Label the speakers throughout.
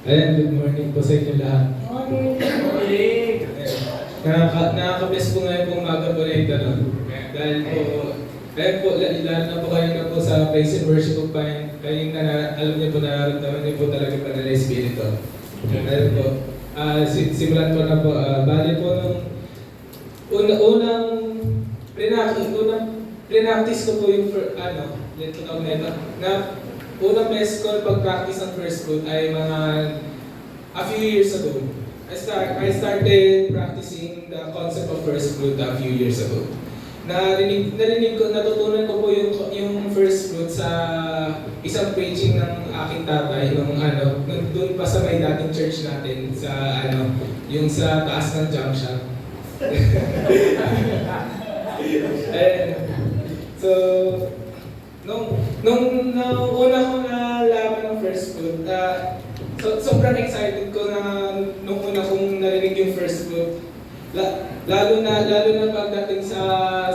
Speaker 1: Ayan, good morning po sa inyo lahat.
Speaker 2: Morning.
Speaker 1: Nakaka-bless po ngayon pong umaga po na ito, no? Dahil po, ayan po, lalo na po kayo na po sa praise and worship po pa kayo na alam niyo po, nararamdaman niyo po talaga pa na Espiritu. Dahil po, simulan ko na po, bali po nung unang pre-practice ko po yung, dito tawag na ito, na unang beses ko pag-practice ng first fruit ay mga a few years ago. I started practicing the concept of first fruit a few years ago. Natutunan ko po yung first fruit sa isang preaching ng aking tatay nung doon pa sa may dating church natin sa yung sa taas ng jump shop. So, nung una ko nalaman ng first fruit, sobrang excited ko na nung una kong narinig yung first fruit. Lalo na pagdating sa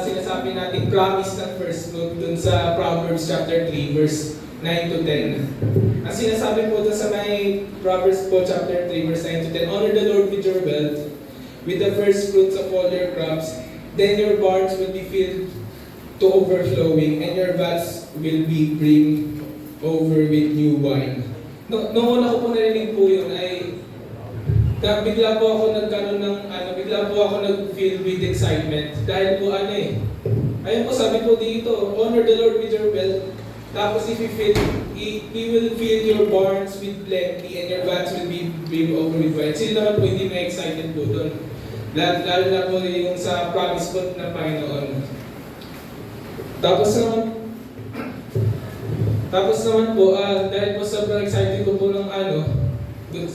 Speaker 1: sinasabi nating promise ng first fruit dun sa Proverbs chapter 3 verse 9 to 10. Ang sinasabi po dun sa may Proverbs po chapter 3 verse 9 to 10, honor the Lord with your wealth, with the first fruits of all your crops, then your barns will be filled to overflowing, and your vats will be brimmed over with new wine. Noong una ko po narinig po yun ay bigla po ako nag-feel with excitement dahil po ayun po sabi po dito, honor the Lord with your wealth, tapos He will fill your barns with plenty and your vats will be brimmed over with wine. Sino naman po hindi na excited po doon? Lalo na po yung sa promise po ng Panginoon. Tapos naman po, dahil po sobrang excited ko po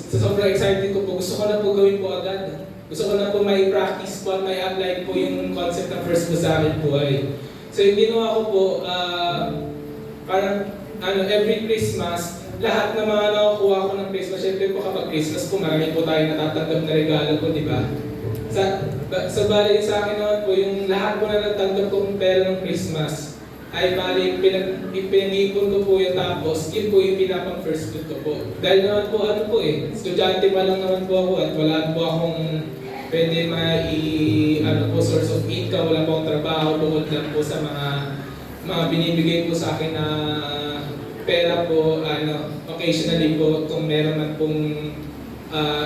Speaker 1: sobrang excited ko po, gusto ko na po gawin po agad. Gusto ko na po may practice po at may apply po yung concept ng first po sa akin po ay. So yung ginawa ko po, parang every Christmas, lahat ng mga nakukuha ko ng Christmas, syempre po kapag Christmas po, marami po tayo natatanggap na regalo po, di ba? Sa bali sa akin naman po, yung lahat po na natanggap kong pera ng Christmas, ay bali pinag-ipon ko po yung tapos, yun po yung pinapang first fruit ko po. Dahil naman po estudyante pa lang naman po ako at wala po akong pwede source of income, wala po akong trabaho, bukod lang po sa mga binibigay po sa akin na pera po, occasionally po, kung meron man pong,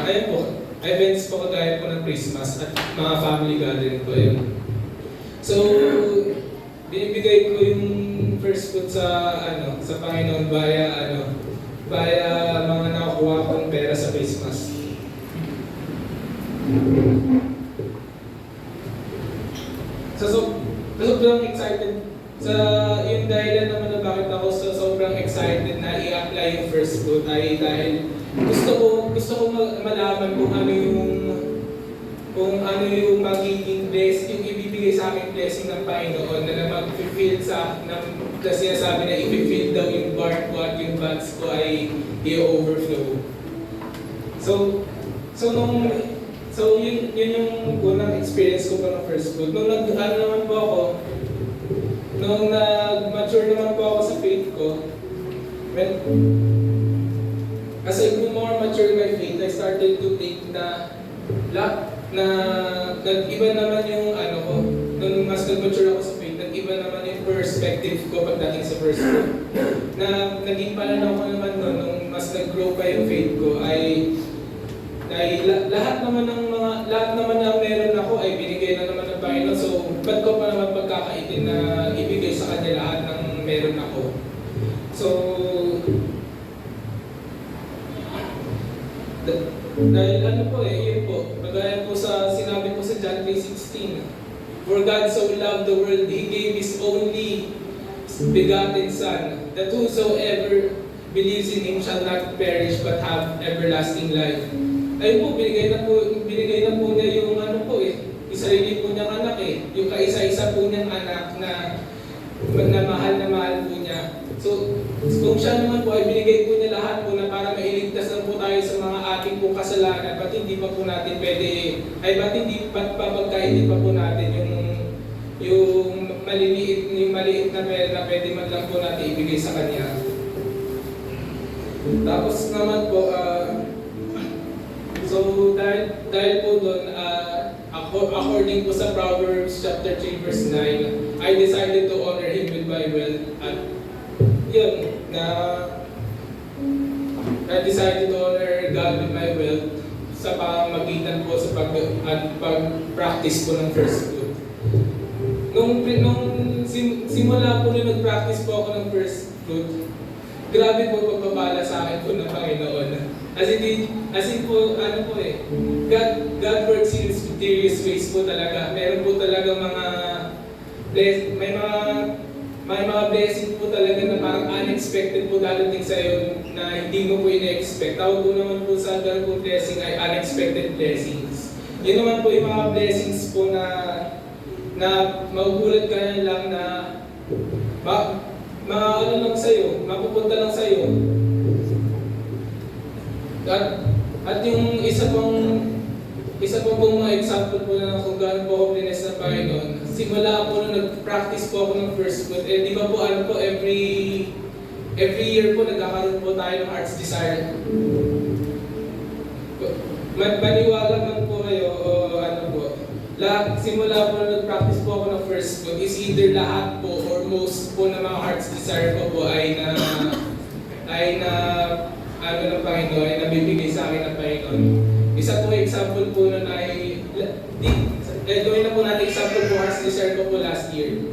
Speaker 1: ayun po, events po kagaya po ng Christmas at mga family gathering po yun. So, binibigay ko yung first fruit sa Panginoon via mga nakukuha kong pera sa Christmas. So sobrang excited yung dahilan naman na bakit ako sobrang excited na i-apply yung first fruit ay dahil gusto ko malaman kung ano yung magiging blessing, yung ibibigay sa akin blessing ng Panginoon na mag-fulfill na sinasabi na i-fulfill daw yung barn ko at yung vats ko ay i-overflow. So yun yung unang experience ko pa ng first fruit. Nung nag-mature naman po ako sa faith ko, as I grew more mature in my faith, I started to think na nag-iba naman yung nung mas nag-mature ako sa faith, nag-iba naman yung perspective ko pagdating sa first fruit. Na naging pananaw ko naman nung mas nag-grow pa yung faith ko ay lahat naman ng meron ako ay binigay na naman ng Panginoon. So, ba't ko pa naman pagkakaitin na ibigay sa kanya lahat ng meron ako? So, dahil yun po, magaya po sa sinabi po sa John 3:16, for God so loved the world, He gave His only begotten Son, that whosoever believes in Him shall not perish but have everlasting life. Ayun po, binigay na po niya yung yung sarili po niyang anak yung kaisa-isa po niyang anak na mahal po niya. So, kung siya naman po ay binigay po niya lahat po na para mailigtas lang po tayo sa mga ating po kasalanan, ba't hindi pa po natin ba't papagkainin pa po natin yung maliit na pera na pwede man lang po natin ibigay sa Kanya. Tapos naman po, So, dahil po doon, according po sa Proverbs chapter 3 verse 9, I decided to honor Him with my wealth. At yun, I decided to honor God with my wealth sa pamamagitan po sa pag-practice po ng first fruit. Nung simula po nung nag-practice po ako ng first fruit, grabe po pagpapala sa akin po ng Panginoon. As in po, ano po eh, God works in mysterious ways po talaga. Meron po talaga may mga blessing po talaga na parang unexpected po dadating sa iyo na hindi mo po ina-expect. Tawag po naman po sa ganun po blessing ay unexpected blessings. Yun naman po yung mga blessings po na magugulat ka na lang na ano lang sa'yo, mapupunta lang sa'yo. At yung isa pong mga example po na kung gaano po ako blessed ng Panginoon, simula po nung nag-practice po ako ng first fruit, di ba po ano po, every year po nagkakaroon po tayo ng heart's desire. Maniwala man po kayo o ano po, simula po nung nag-practice po ako ng first fruit, is either lahat po or most po ng mga heart's desire ko po ay ano ng Panginoon, ay nabibigay sa akin ng Panginoon. Isa po example po nun ay, gawin na po natin example po heart's desire ko po last year.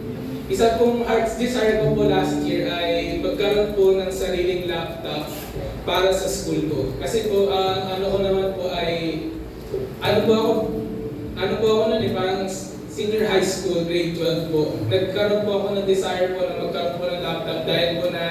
Speaker 1: Isa pong heart's desire ko po last year ay magkaroon po ng sariling laptop para sa school ko. Kasi po, ano ko naman po ay, ano po ako nun eh, parang senior high school, grade 12 po. Nagkaroon po ako ng desire po na magkaroon po ng laptop dahil po na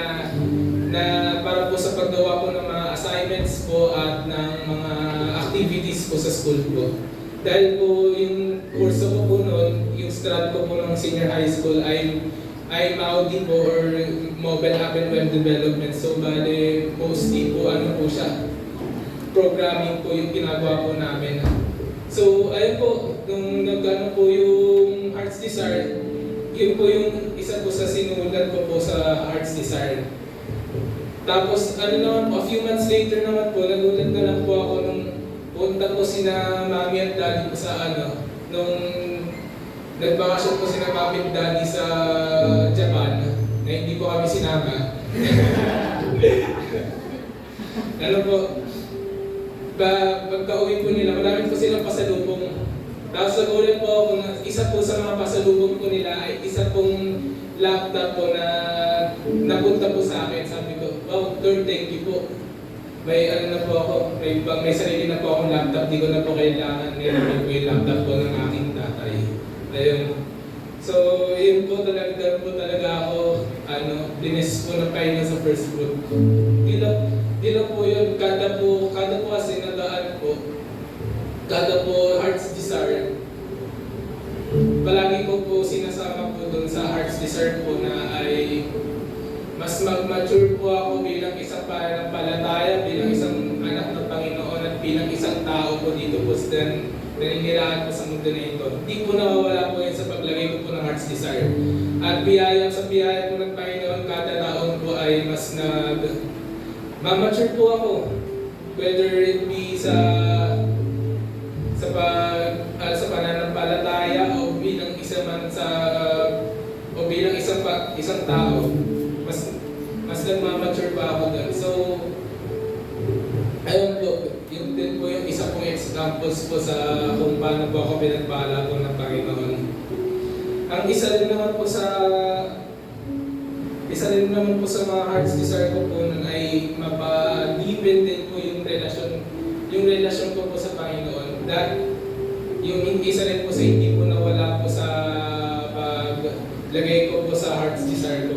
Speaker 1: para po sa paggawa po ng mga assignments po at ng mga activities po sa school po. Dahil po yung kurso ko po noon, yung strat ko po ng senior high school ay MAUD po or Mobile App and Web Development. So bale, mostly po ano po siya, programming po yung ginagawa po namin. So ayun po, nung nagano po yung Heart's Desire, yun po yung isa po sa sinulat ko po sa Heart's Desire. Tapos ano naman po, a few months later naman po, nagulat na lang po ako nung punta po sina mami at daddy po sa nung nagbakasyon po sina mami at daddy sa Japan, na hindi po kami sinama. Ano po, pagka-uwi po nila, marami po silang pasalubong. Tapos nagulat po ako na isa po sa mga pasalubong po nila ay isa pong laptop po na napunta po sa akin. Sabi ko, wow, Lord, thank you po. May na po ako, may sarili na po akong laptop, di ko na po kailangan nilagay po yung laptop po ng aking tatay. Ayun. So, yun po talaga ako, bless po ng Panginoon sa first fruit ko. Di lang po yun, kada po kasi nagaan po, kada po heart's desire, palagi ko po sinasama po doon sa heart's desire po na ay mas mag-mature po ako bilang isang pananampalataya, bilang isang anak ng Panginoon at bilang isang tao po dito po sa naninirahan po sa mundo na ito. Hindi po nawawala po yun sa paglagay ko po ng heart's desire. At biyaya po ng Panginoon, kada taon po ay mas ma-mature po ako. Whether it be sa pananampalataya o bilang isang tao, mas nagmamature pa ako doon. So, ayun po, yun din po yung isa pong examples po sa kung paano po ako pinagpala po ng Panginoon. Ang isa rin naman po sa mga heart's desire ko po nun ay mapa-deepen din po yung relasyon ko po sa Panginoon. That yung isa rin po sa hindi po nawala po sa paglagay ko po sa heart's desire.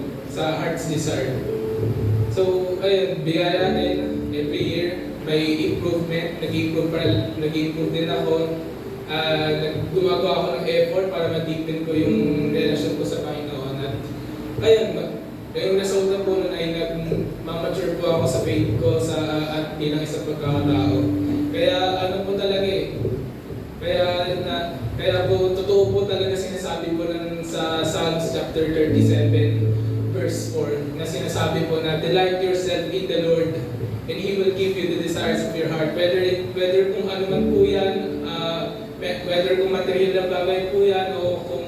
Speaker 1: So, ayun, bigaya din every year may improvement, nag-improve din ako. Gumagawa ako ng effort para ma-deepen ko yung relasyon ko sa Panginoon. At ayun, yung result na po nun ay nag-mature po ako sa faith ko at bilang isang pagkakatao. Kaya ano po talaga eh, kaya po totoo po talaga sinasabi po sa Psalms chapter 37 verse 4 na sinasabi po na delight yourself in the Lord and He will give you the desires of your heart. Whether kung ano man po yan, whether kung material na bagay po yan, o kung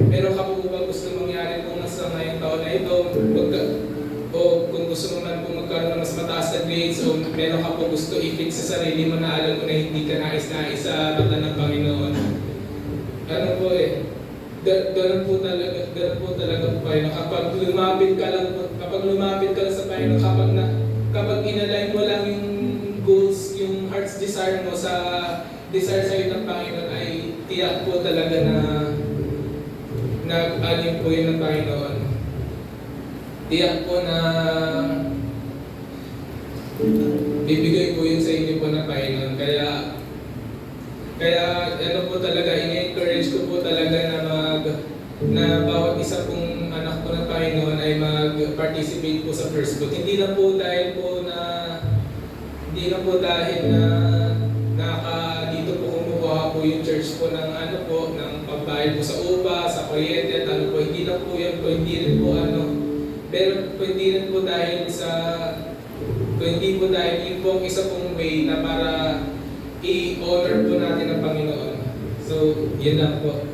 Speaker 1: meron ka po ba gusto mangyari kung nasa ngayong taon na ito, o kung gusto mo man po magkaroon ng mas mataas na grades, o meron ka po gusto i-fix sa sarili mo na alam mo na hindi ka nais-nais sa mata ng Panginoon. Ano po ganun po talaga po kayo. Kapag lumapit ka lang sa Panginoon, kapag inalign mo lang yung goals, yung heart's desire mo sa desire sa'yo ng Panginoon, ay tiyak po talaga na alim po yun ng Panginoon. Tiyak po na bibigay po yun sa inyo po ng Panginoon. Kaya ano po talaga, in-encourage ko po talaga na bawat isa pong anak po ng Panginoon ay mag-participate po sa first fruit. Hindi na po dahil dito po kumukuha po yung church po ng ng pagbayad po sa upa, sa kuryente at ano po. Hindi lang po yan po, hindi rin po pero hindi rin po dahil yun po ang isa pong way na para i-honor po natin ang Panginoon. So, yun lang po.